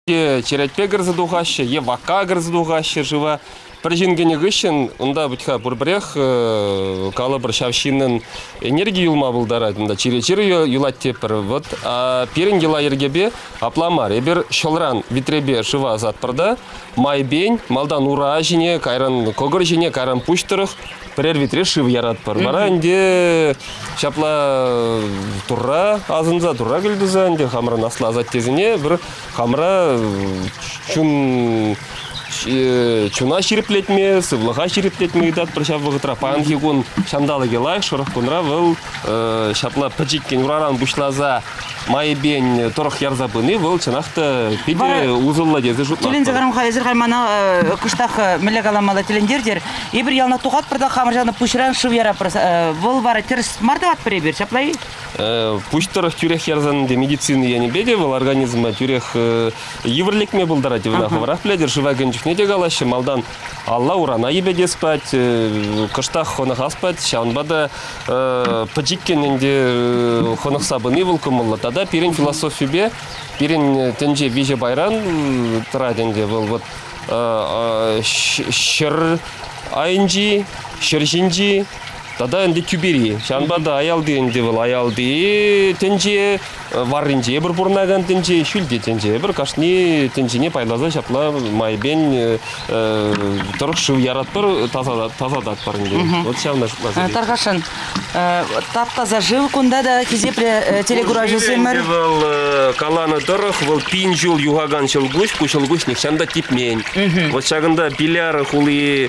Черетпе грызыдуғашы, вака грызыдуғашы жива. Прижингені гышын, онда бұтқа бұрбірех калы бір шавшинын энергия юлма бұлдарадында. Чире-чире юлат тепір. Вот, перін ела ергебе апламар. Ебір шолран витребе жива затпырда. Майбень, малдан ура жіне, кайран когыр жіне, кайран пуштырық. Бірер витре шив ярат бар. Бара әнде шапла турра, азынза турра күлдіза, әнде хамран асла азат тезіне, бір хамра чуна шириплетме, сывлыға шириплетме идат, бір шап вғытра панги күн шамдалы келайық, шұрық күнра выл шапла пачиккен ураран бұшлаза майбен торық ярзабыны выл чанақты педе узылла дезі жұтлақ. Телензе ғарымға әзір қаймана күштақ мүлі қаламалы телендердер. Ебір ялна туғат бірді қамыржаны пұшыран шыв ярап выл бары теріс мардават бір ебір, шаплай? Пуштырық тюрех ярзанында медицины яне беде, выл организма тюрех еврлікме бұлдарады вынақы варақ біледер, шыва генчіхне де қалашы, малдан алла урана ебеде спать, күштақ қонық аспать, шаунбада пачиккенінде қонық сабыны выл күмылы. Тада перен философия, перен тенже веже байран траденде был вот шыр айынжи, шыржинжи, тада энде тюбери. Шанбада аялды энде был аялды тенже варринже бір бурнаган тенже шүлде тенже бір кашни тенжене пайлаза шапла майбен тұрық шыв ярат бір тазадат бар энде. Вот шавна шыплаза. Тарғашын, тап-таза жыл күнда да кезепле телегура жесемір? Каланы тұрық, бұл пин жыл юғаган шылгуш, күшілгуш некшанда типмен. Вот шағында биляры хулы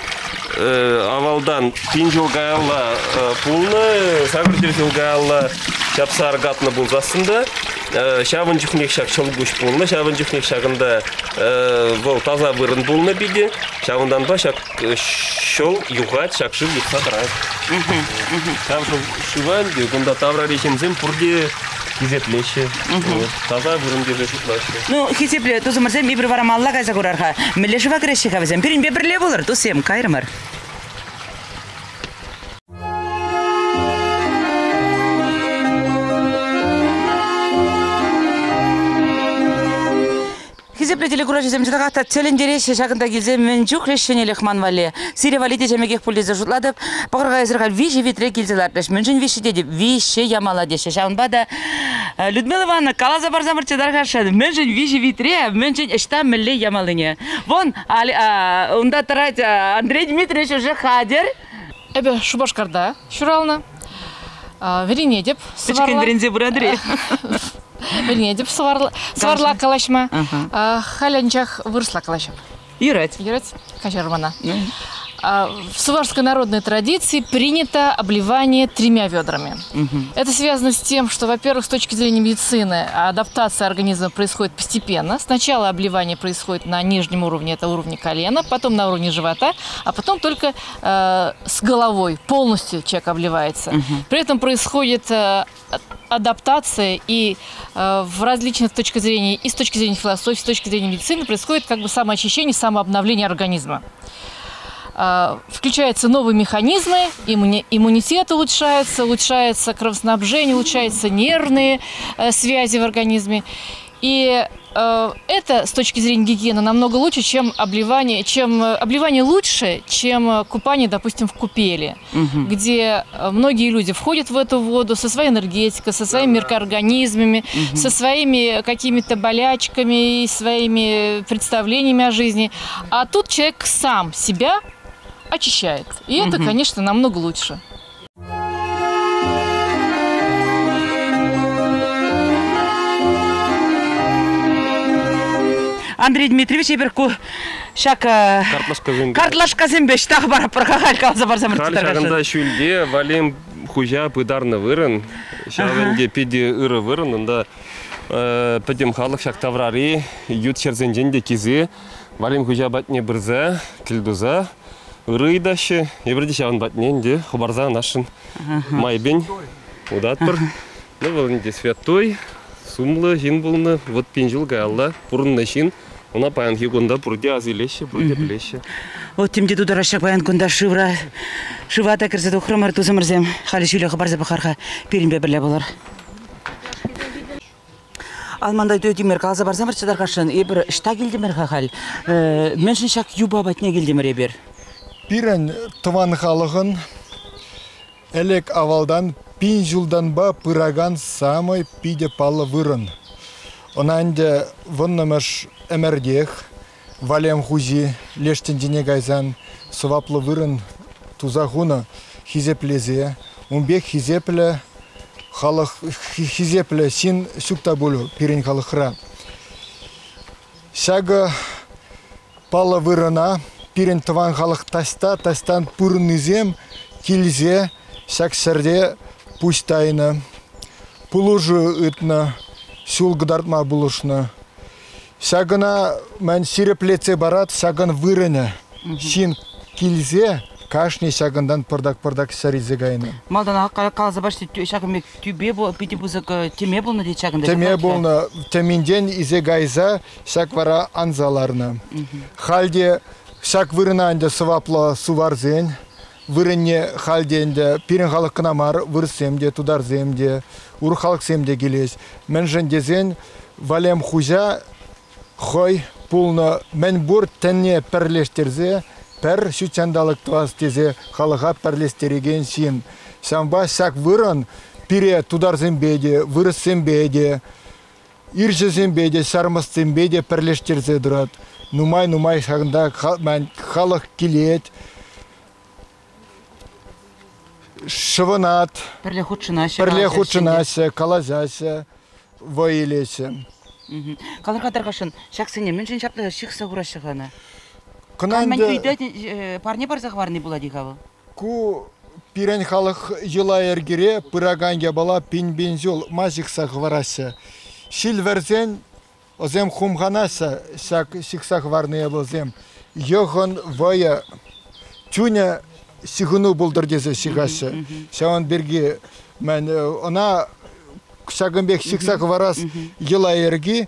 авалдан пин жыл ғайалла пулны, сағыр жыл ғайалла шапсар гатны бұл засында. Шавын жүхнек шақ шылгуш пулны, шавын жүхнек шағында бұл таза бұрын пулны биде. Шавындан ба шақ шол юғат шақ жыл юқса тұрайық. Шав шыван, күнда тавра речензем пұрде кезеплеші. Таза бұрын деже шықлашы. Ну, кезепле, тұзымырсем, ебір барам алла қайса көрарға. Мілі жыва кіреші қабызем. Перін бебірле болыр, тұсем, қайрымыр. Кезепле телегура жезем жадағата телендереше жағында келзем мен жүк лешшенелік манвале. Сире валите жемегек пулдезі жұтладып, бағырға езірғал виші витре келзелардыш. Мен виші деді, виші ямала деші. Шаунбада Людмила Ивановна, калаза барзамырчы дарғашады. Мен виші витре, мен ішта мүлі ямалыне. Вон, онда тарать Андрей Дмитриевич уже хадер. Эбе шубашкарда, шурална. Верене деп сварла. Сычкен верензе бұр Андрей. Верене деп сварла калашма. Халянчах выросла калашма. Юрать. Юрать, качармана. В суварской народной традиции принято обливание 3 ведрами. Это связано с тем, что, во-первых, с точки зрения медицины, адаптация организма происходит постепенно. Сначала обливание происходит на нижнем уровне, это уровне колена, потом на уровне живота, а потом только с головой полностью человек обливается. При этом происходит адаптация и в различных точках зрения, и с точки зрения философии, с точки зрения медицины происходит как бы самоочищение, самообновление организма. Включаются новые механизмы, иммунитет улучшается кровоснабжение, улучшаются нервные связи в организме. И это с точки зрения гигиены намного лучше, чем обливание лучше, чем купание, допустим, в купели, где многие люди входят в эту воду со своей энергетикой, со своими микроорганизмами, со своими какими-то болячками и своими представлениями о жизни. А тут человек сам себя очищает. И это, конечно, намного лучше. Андрей Дмитриевич, ебірку шака... Картлашка зімбеш, тағы барап бұрға қалза барзамыр тұтарға. Шағында шүлде, валем хужа пыдарны вырын, шағында педе ұры вырын, онда пәдем халық шақ таврари, ют шерзенжен де кезі, валем хужа батне бірза, кілдуза, ұры идашы, ебірді шағын батнен де хубарза нашын майбен удат бір. Ну, валенде святой, сумлы, жин болны, вот пенжил гаялла, пұрынна шин, она паян хигунда пұрде азилеші, пұрде білеші. Вот темде дударашак паян күнда шывата кірзеді ұқырымыр тұзымырзем, қалі шүйлі қыбарза бұқарға перінбе бірлі болар. Алмандай дөдимер қалза барсам барчадар қашын. Ебір шта келдімер қақал. Меншін шак юба батне келдімер ебір. Пирен тыван халығын элек авалдан пин жылдан ба пыраган самый пиде палы вырын. Онанде выннымыш эмердех, валем хузи, лештендене гайзан, сываплы вырын тузахуна хизеплезе, умбек хизепле, халық хизепле син сүкта болу пирен халықра. Шага палы вырына, пирен тыван халық тастан пырынызем, килзе, шак сәрде пустайны, пулужы ытны, сул гдартма булышны. Шагына мен сиреплеце барат, шагын вырыны. Син килзе, кашни шагындан пырдак саризе гайны. Малдан қалза башты шагымек тюбе бол, пити бузык теме болны дейді шагында. Теме болны, теминден изе гайза, шак вара анзаларны. Халде шак вырынанды сываплы суварзен, вырынне халденде пирен халық кынамар вырсемде, тударземде, ур халық семде келес. Мен жендезен валем хузя хой пулны мен бур тенне перлештерзе, пер сүтчандалық туаз тезе халыға перлестереген син. Самба сак вырын пире тударзембеде, вырсембеде, иржезембеде, сармастембеде перлештерзе дұрат. Нумай шағында халық келет, шывынат, пірле худшынасы, калазасы, войлесі. Қалырға тарқашын, шақсыне, мен жын шаплыға шықса құрашығаны. Кынанды... Мен үйді парне барзақ варны болады қабыл? Ку пирен халық жыла ергере, пыраганге бала пин-бензол мазықсақ варасы. Шил верзен, озем хумғанасы, шықсақ варны ебілзем. Йоғын вая чуня сигуну булдырдезе сигасы. Шауан берге мен она шагымбек сиксак варас ела ерги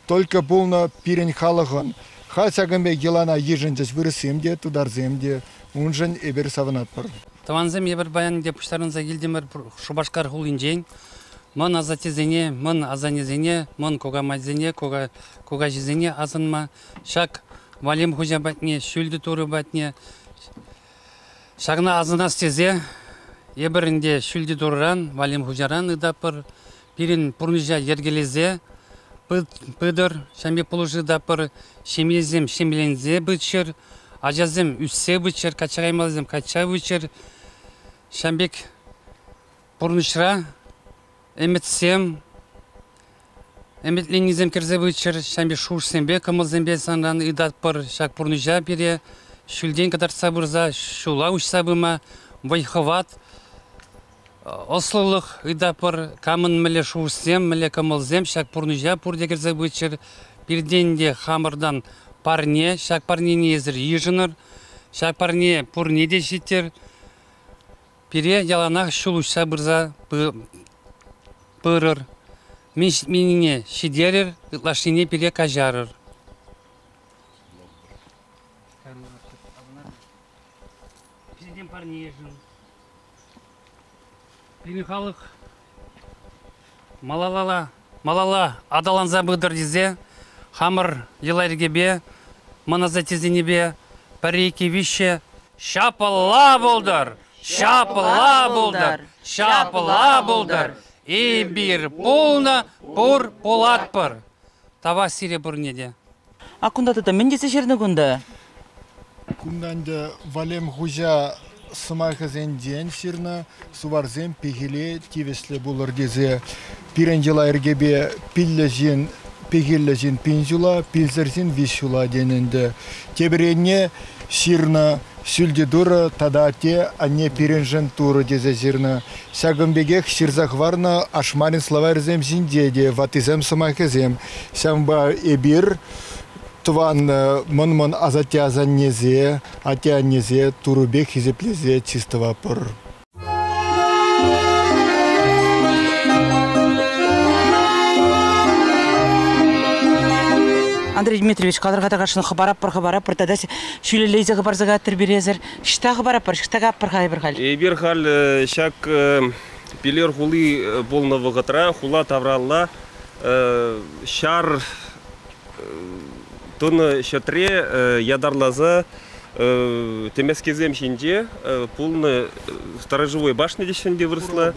только булна пирен халыгын. Ха шагымбек елана ежинжес вырысемде, тударземде, унжын эбер савынат бар. Таванзем ебір баян деп пуштарынза келдемір шубашкар хулинжен. Мон азатезене, мон азанезене, мон когамазене, когажезене азынма. Шак валем хужа батне, шүлді туры батне. Шагна азынас тезе, ебірінде шүлді турыран, валем хужаран ыдапыр. Пирин пурнижа ергелезе, пыдыр, шамбе пулужы дапыр, шемелезем шемелензе бычыр, ажазем үссе бычыр, качағаймалзем кача бычыр, шамбек пурнышра, эметсем, эметленізем керзе бычыр, шамбе шушсембе, кымылзембе санран ыдатпыр, шак пурнижа бере, шүлден кадар сабырза, шула уш сабыма, вайхават, ослылық ыдапыр, камын міле шуырсем, міле кымылзем, шак пурнужа пурдегерзе бычыр, бірденде хамырдан парне, шак парнене езір ежінір, шак парне пурнеде жетер, пире яланақ шулушса бұрза пырыр, меніне шедерір, ытлашыне пире кажарыр. Президент парне ежін. Пирин халық малала адаланза бұдыр дезе, хамыр елайргебе, маназа тезенебе, парейке вище, шапыла болдар, и бир полна пур полатпыр. Тава сире бұрнеде. А күнда тұта, мен десе жерді күнда? Күнданды валем хужа сымайхызен ден сирна, суварзен пегеле тивесле булыр дезе. Пирен жыла ергебе пиллезин, пегеллезин пинзула, пилзерзин висула дененді. Тебіренне сирна сүлде дұры тадате, анне пиренжен туры дезе сирна. Сагымбегех сирзах варна ашмарин славарзем зиндеде, ватызем сымайхызем. Сямба эбир, Тван мон азатя азанезе, атя незе, турубек хизеплезе чистого пор. Андрей Дмитриевич, қаларға тағашыны қыбарап бір тадасы шүлелейзе қыбарзаға аттыр березір. Шта қыбарап бір, шта қап бір қал. Бір қал шак пилер хулы болны вғытра, хула тавралла, шар туны шатре ядарлаза темескезем шинже полны сторожевой башня дешенде выросла.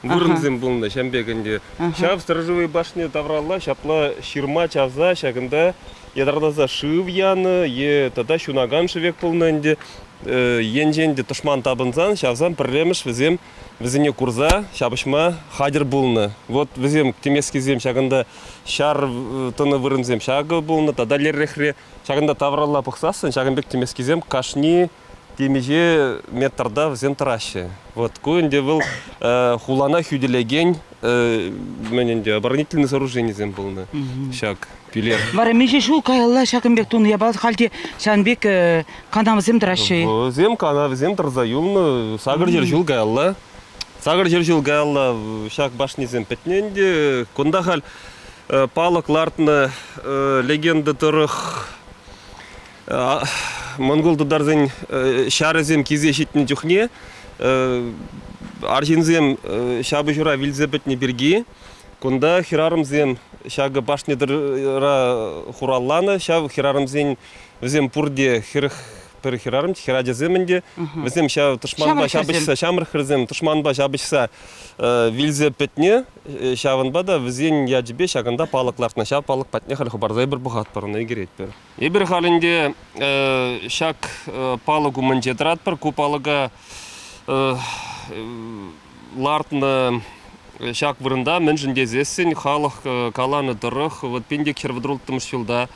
Вырынзем булны шамбегенде. Шап сторожевой башня тавралла, шапла ширма чавза, шагында ядарлаза шыв яны, е тада шунаган шевек полнынде. Енженде тушман табынзан, шавзан пірреміш візіне курза, шабышма хадер булны. Вот візем темескезем шагында шар тыны вырынзем шагы булны, тада леррехре шагында тавралла пықсасын, шагынбек темескезем кашни темеже метрда візем тарашы. Вот көйінде бұл хулана хюделеген оборонительный сооружение зем булны. Шаг. Пилер. Вара меже шул каялла шакынбек туны ябалыз халде шанбек канамызым трашы. Зем канав, зем тарзаюлны, сагыр жер жул каялла. Сагыр жер жул каялла шак башни зем петненде. Кунда хал палык лартны легенда тұрық монголды дарзен шарызем кезе шетіне жүхне. Аржинзем шабы жура вилзе петне берги. Кунда хирарымзем шагы башни дыра хуралланы, шабы хирарымзен візем пурде пір хирарым, хирадеземінде. Візем шабы тышманба шабышса, шамыр хирзем, тышманба шабышса вилзе петне, шабынба да візен яджбе шагында палықлартына, шабы палық патне халі хабарзай бір бұғат барына егерет бір. Ебір халінде шак палығу мүнже дырат бір, ку палыға лартына шак вырында мен жіндезесін, халық каланы дұрық, вот пендек хервадрулттымыш жылда.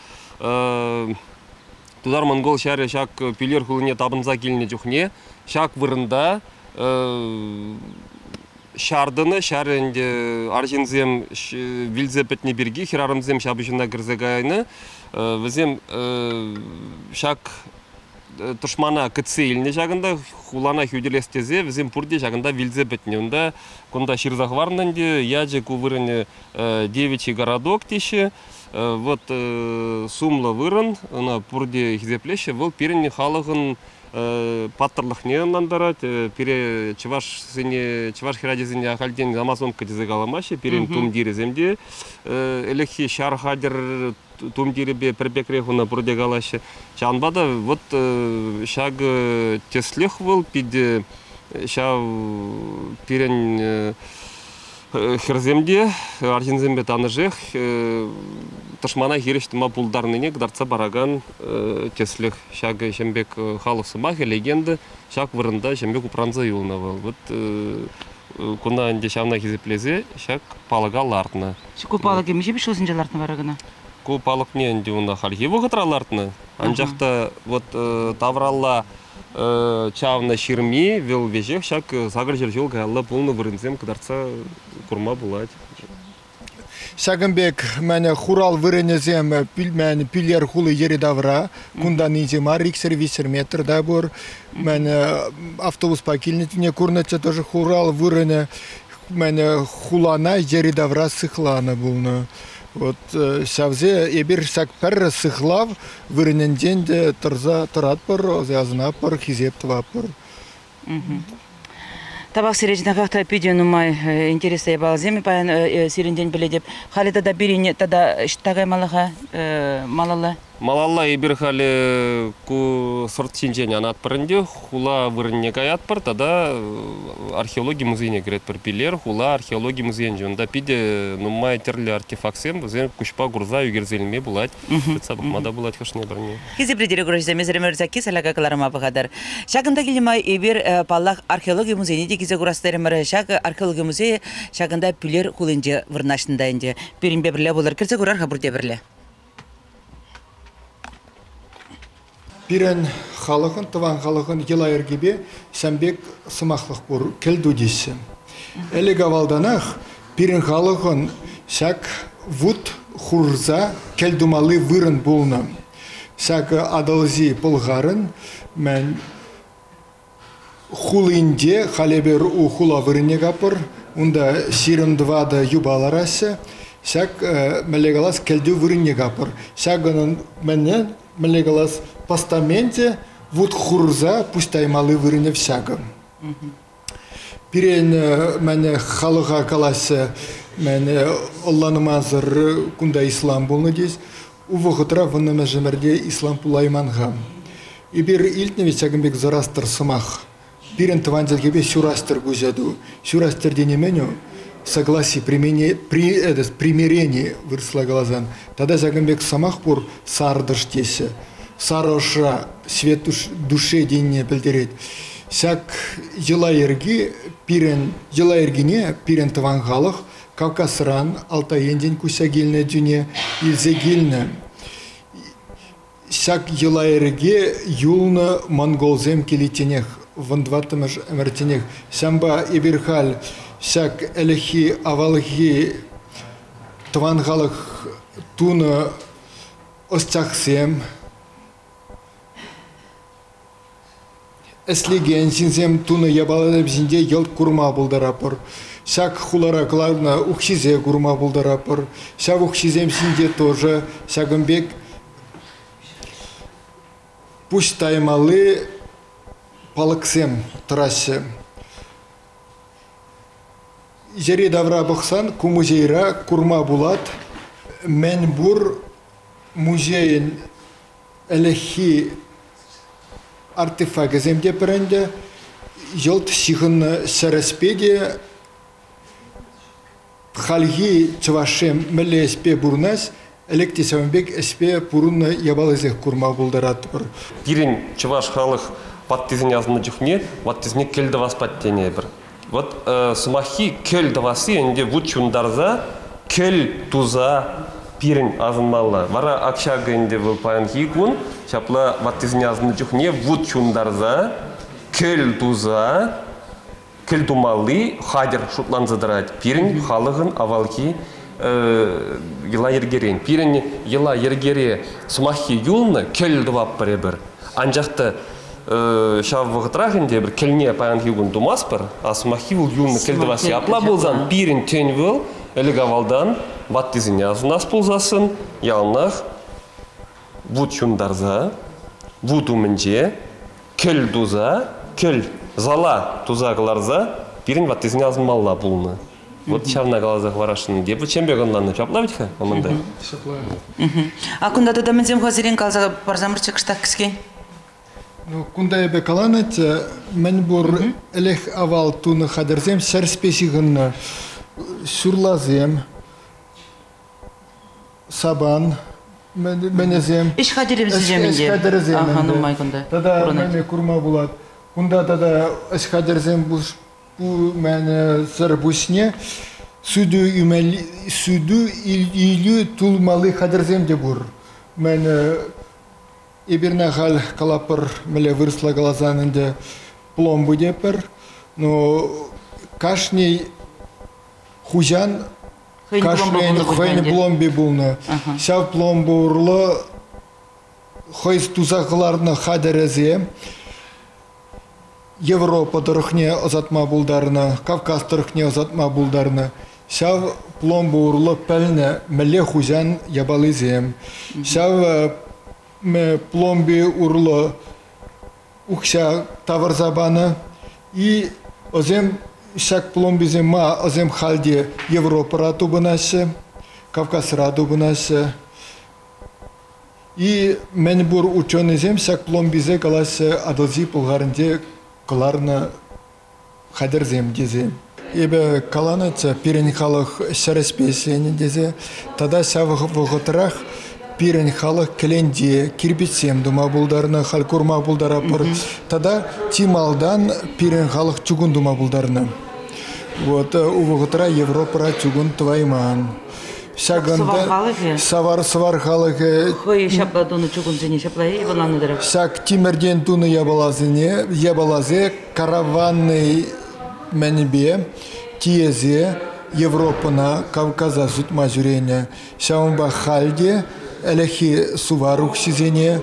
Тудар монгол шәрі шак пилер хулыне табынза келіне жүхне. Шак вырында шардыны, шәрінде аржинзем вилзе петне берги, херарымзем шабышына кірзегайны. Візем шак тушмана кыцейліне жағында, хулана хюделестезе, візем пурде жағында вилзе бітіне. Онда, кунда ширзахварнанде, яджы кувырыне девичий городок теші, вот сумла вырын, пурде хизеплеше, вол перені халығын паттырлықне нандарат, пере чываш хирадезіне ахальден амазонка дезег аламашы, перен тумдире земде, элекхи шархадер тумдиребе пербекрехуна пурде галашы. Чанбада вот шаг теслех был, пиде шав перен херземде, аржинзембе таныжех, ташмана хирештіма пулдарныне гдарца бараган теслех шаг шембек халықсымах, легенда, шаг вырында шембек упранза юлнавал. Вот куна анде шавна хизеплезе, шаг палыга лартна. Шыку палыга меже биш осынжа лартна барагына? Ку палық не анде уна хархивы ғытра лартна. Анжақта вот тавралла чавна ширми, вел вежех, шак сагыр жер жол гаялла полны вырынзем кыдарца курма булать. Шагынбек мәне хурал вырынезем мәне пилер хулы ери давра, кунда низема риксер метр да бур, мәне автобус покильнетіне курнетсе тоже хурал вырыне мәне хулана ери давра сыхлана булны. Вот савзе ебир сак пер сыхлав вырыненден де тұрза тұрат пыр, озязына пыр, хизеп тва пыр. Табақ сирежіне қақта пидео нумай интереса ебалземи паян сиренден біле деп. Хали тада бирине тада штагай малаға малалы? Малалла ебір хали ку сорт шинжен анат пырынде, хула вырынне гаят пыр, тада археология музейне керет пыр пилер, хула археология музейне жонда пиде нумай терлі артефаксем, бізен күшпа гурза югерзелме булать, сабықмада булать хошне бірне. Кезі бірдері көрішті, мезірі мөрзаки салаға кыларыма бұғадар. Шағында келімай ебір паллақ археология музейне де кезі көрастыры мөрі шақ археология музейі шағында пилер хулынже вырнашында инде. Берінбе бірлі болар, керсе көрар қабырде бірлі. Пирен халықын, тыван халықын елайыр кебе сәмбек сымақлық бұр, келду дейсі. Әлі гавалданақ пирен халықын сәк вуд хурза келдумалы вырын болны. Сәк адалзи пылғарын мән хулынде халебер у хула вырыне капыр, онда сирын двада юбаларасы, сәк мәлегалас келду вырыне капыр. Сәгінің мәнен мәлегалас постаменте вот хурза пустаймалы вырыне всяко. Пирен мәне халыға каласы Мен Алланы мазыр кунда ислам болны дес. Увохотра ванна межемерде ислам пулайманга. И бир илтневи сагымбек зарастыр сымах. Бирен тванзелгебе сюрастыр гузяду. Сюрастыр денеменю согласие, примирение выросла глазан. Тогда сагымбек самах пур сардыш тесе. Сароша свет душе денне білдерет. Сяк ела ергине пирен твангалық Кавказран, Алтайенден куся гильне дюне, илзе гильне. Сяк ела ерге юлна монголзем келетенех, вандватымыш әміртенех. Сямба ибирхал, сяк әліхи авалхи твангалық туны остяқсем, Эслеген синзем туны ябалады бізінде ел курма бұлдарапыр. Сяк хулара кларна ухшизе курма бұлдарапыр. Сяк ухшизем синде тоже сягымбек пусть таймалы палықсем трассе. Жері давра бұқсан кумузейра курма бұлат. Мен бұр музейін әліхи артефакт земде перенде жолт сихын сараспеде хальги чавашем меле спе бурнас электисамбек спе пурунна ябалызех курма булдаратыр. Пирин чаваш халық паттизин язны жүхне, ваттизне келді васпаттене бір. Вот сумахи келді васы енде вучундарза, кел туза пирин азынмалла. Вара акшага енде вылпаян хигун, шапла ваттизин язны жүхне вучундарза, кел туза, кел тумалли хадер шутланзадырать. Пирин халығын авалки ела ергерен. Пирин ела ергере сумахи юлны келді ваппыре бір. Анжақты шав вғытрағынде бір келне паян хигун думас бір, а сумахи вул юлны келді васы. Апла болзан пирин тен выл, әліг авалдан ваттизин язынас болзасын, ялнақ вучундарза, вутумынже, кел дуза, кел зала тузағыларза, пирин ваттизин язынмалла бұлны. Вот шавна глазах варашын деп, чембек онланны шапла бітхі, омында? Шапла. А кунда да мінзем хозирен қалзаға барзамырчы кыштақ кіскен? Кунда ебе каланат, мен бұр әліх авал туны қадырзем, сәрспесігін сүрлазем, сабан, менезем. Иш қадырымсыз жемінде? Иш қадырзем. Аханым май кунда. Тада мене курма булат. Кунда тада иш қадырзем бұл мәні сыр бұсне, сүді үйлі тулмалы қадырзем де бұр. Мәні ебірна қал қалапыр мәлі вырысла қалазанында пломбы депір. Но кашней хужан хойны пломби бұлны. Сяв пломбы ұрлы хойс тузақыларны қадырызе. Европа тұрықне озатма бұлдарына, Кавказ тұрықне озатма бұлдарына. Сяв пломбы ұрлы пәліні мәлі хужан ябалызем. Сяв пломби ұрлы ұқша таварзабаны. И озем шак пломбизе ма озем халде Европа рату бұнасы, Кавказ рату бұнасы. И мен бұр ученызем шак пломбизе қаласы адылзи пұлғарынде кыларны хадырзем дезе. Ебе каланаца пиренхалық сараспесені дезе. Тада савығы вғытырақ пиренхалық кіленде кирпичсем дума бұлдарына, халкурма бұлдара пыр. Тада тималдан пиренхалық чугун дума бұлдарына. Вот вғытыра Европара чугун твайман. Савар халығы Хой шапла доны чугунзене шапла ебаланыдыры. Сак тимерден туны ябалазе караванный мәнібе тиезе Европына Кавказа сүтма жүрені. Шаумба халде әліхи суварух сізене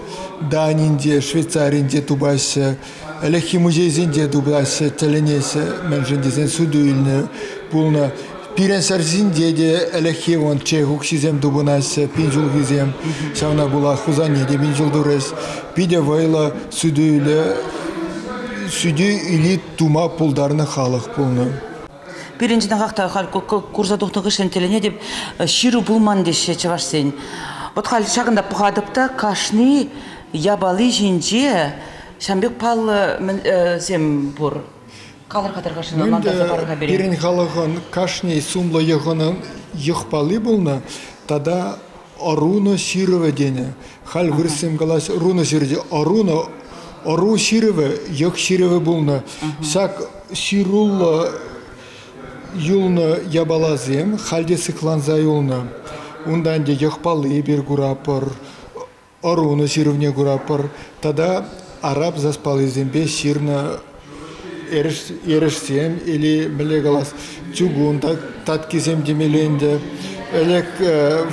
Данинде, Швейцаринде тубасы, әліхи музейзенде тубасы тәленесі мәнжіндезен судуйлны бұлны. Пирен сарзинде де әліхи он чехук сізем дубынасы, пинжул гизем, шауна була хузане де пинжул дұрыз. Пиде вайла сүді или тума пулдарны халық пулны. Биринчиден какта хал курса тухтыгы шентелене деп ширу булман деше чавашсен. Вот хал шагында пухадыпта кашни ябалы жинже шамбек пал сем бур калар катар кашны мандасы барга берем. Пирен халыгын кашни сумлы ягының йықпалы болна, тада аруна широва дене. Хал вырсем галас руна ширде ару широва йық широва болна. Сак ширулла юлна ябалазем, халде сыкланза юлна. Ундан де йықпалы бер гурапыр, аруна шировне гурапыр. Тада араб заспалы зембе ширна ерішсем или мелегалас чугун таткизем демеленде элек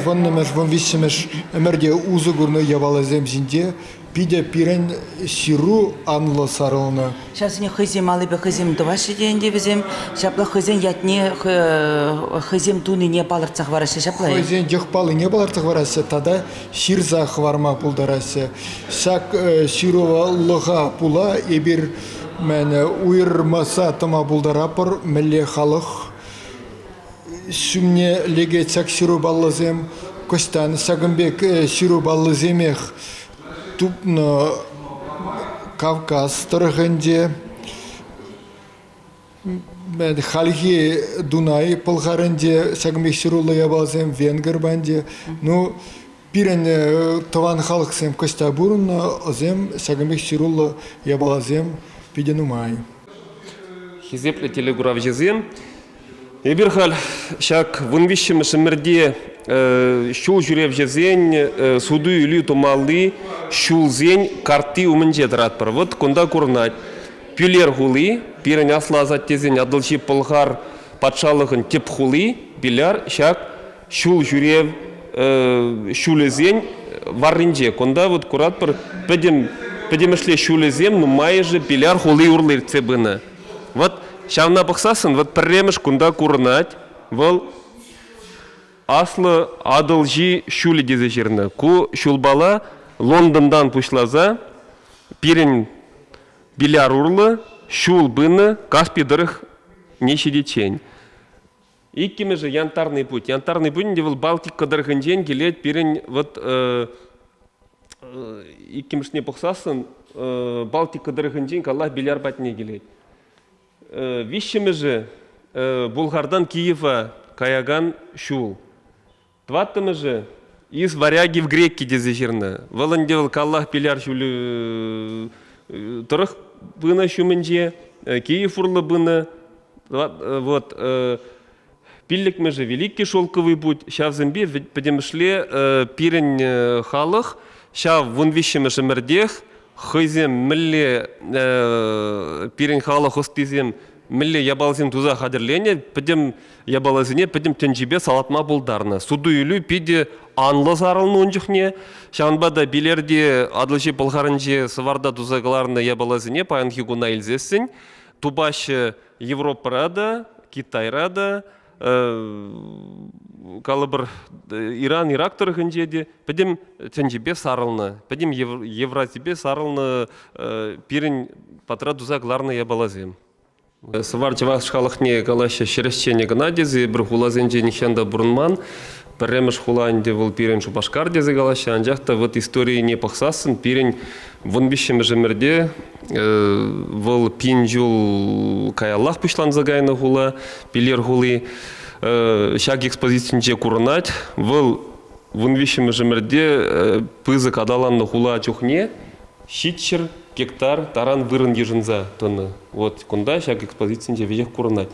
воннымеш вон вишемеш эмерде узы гурны ябалазем жинде пиде пирен ширу анлы сарылны. Сейчас не хызем алыбе хызем дваши денде безем шапла хызем ятне хызем туны не балырцах варасы шапла. Хызем жықпалы не балырцах варасы тада ширзах варма пулдарасы. Шак широва лыға пула ебір мәне уйырмаса тыма булдарапыр міле халық сүмне леге цак ширу баллызем көстан сагымбек ширу баллыземех тупны Кавказ тұрғынде халги Дунай пылғарынде сагымбек ширулы ябалзем венгер банде ну пирен таван халықсем көста бұрын озем сагымбек ширулы ябалзем пиденумай. Хизепле телеграф жезем. Ебирхал шак вынвищем шемерде шул жүрев жезен суду үлі тумалды шул зен карты умынже дыратпыр. Вот кунда курнать. Пюлер хулы, пирен асла азат тезен адылши пылғар патшалығын теп хулы, биляр шак шул жүрев шулы зен варринже. Кунда вот куратпыр Педемешле шулезем, ну майже пиляр хулы урлыр цебына. Вот шавна бақсасын, вот пірремеш кунда курнать, вол аслы адылжи шулы дезе жерні. Ку шулбала Лондондан пушлаза, пирен пиляр урлы, шул быны, Каспий дырых нешеде чень. Иккеме же янтарный путь. Янтарный путь, где вол Балтика дырхын день, келет пирен вот иккемшне похсасын Балтика дырыгынжен Аллах биляр батне келет. Вишшемеже Булгардан Киева каяган шул. Тваттымеже из варяги в грекки дезежирны. Воландевал Аллах биляр шулы тұрық бына шуменже, Киев урлы бына. Вот пилликмеже великий шелковый путь. Шавзембе подемшле пирен халық. Шав вон вишем шемердех, хызем милле пирен халық остизем милле ябалзем туза хадерлене, педем ябалазине, педем тенжибе салатма булдарна. Суду үлі пиде анлы сарылны онжықне, шанбада билерде адлыши пылғарынже сыварда тузагаларны ябалазине паян хигуна илзесін, тубашы Европарада, Китайрада, калыбыр Иран, Ирак тұрғынжеде, пәдем тенжебе сарылны, пәдем Евразибе сарылны пирен патра дузагларны ябалазем. Сывар чаваш халықне калашы шересчене гнадезі, бір хулазенже нихенда бұрынман, пірреміш хуланде бұл пирен шупашкар дезе калашы, анжақта вот истории не пақсасын, пирен вынбешем жемерде, бұл пинжул каяллах пүшлан загайны хула, пилер хулы, шаг экспозициянче курнать, выл вынвишем жемерде пызык адаланны хула чухне, щитчер гектар таран вырын ежинза тоны. Вот кунда шаг экспозициянче вежех курнать.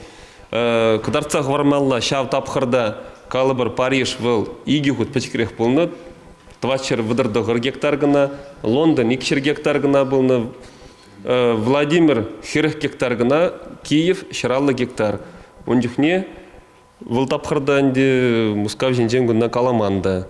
Кадарцах вармалла шав тапхарда калыбыр Париж выл иги худ печкрех полны, твачер выдырды гыр гектар гына, Лондон икшер гектар гына болны, Владимир хирых гектар гына, Киев шыраллы гектар. Онжухне выл тапхарда анде мускав жинжен гына каламанда.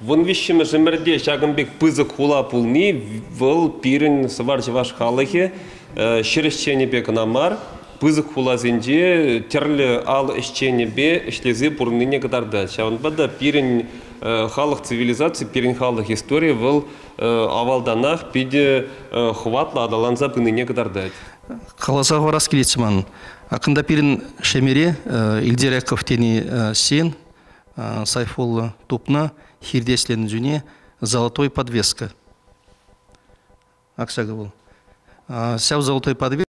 Вон вишшеме жемерде шагымбек пызык хула пулни, выл пирен сывар жываш халыхе, шересчене бек намар, пызык хула зенде, терлі ал ишчене бе, ишлезе пурныне кадарда. Шаванбада пирен халық цивилизации, пирин халық история был авалданах пиде хватла адаланза пыныне кадардать. Қаласа варас келетсіман. Ақында пирин шемере Илдереков тени сен Сайфулла тупна хирдеслен жүне золотой подвеска. Аксага был. Сяв золотой подвеска.